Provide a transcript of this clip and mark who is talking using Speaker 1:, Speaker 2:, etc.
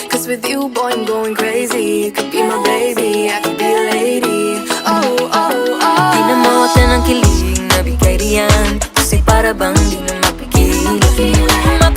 Speaker 1: Cause with you, boy, I'm going crazy. You could be my baby, I could be a lady. Oh, oh, oh.
Speaker 2: Di na mawatan ng kilig na bigay riyan, kasi para bang di na mapigilan.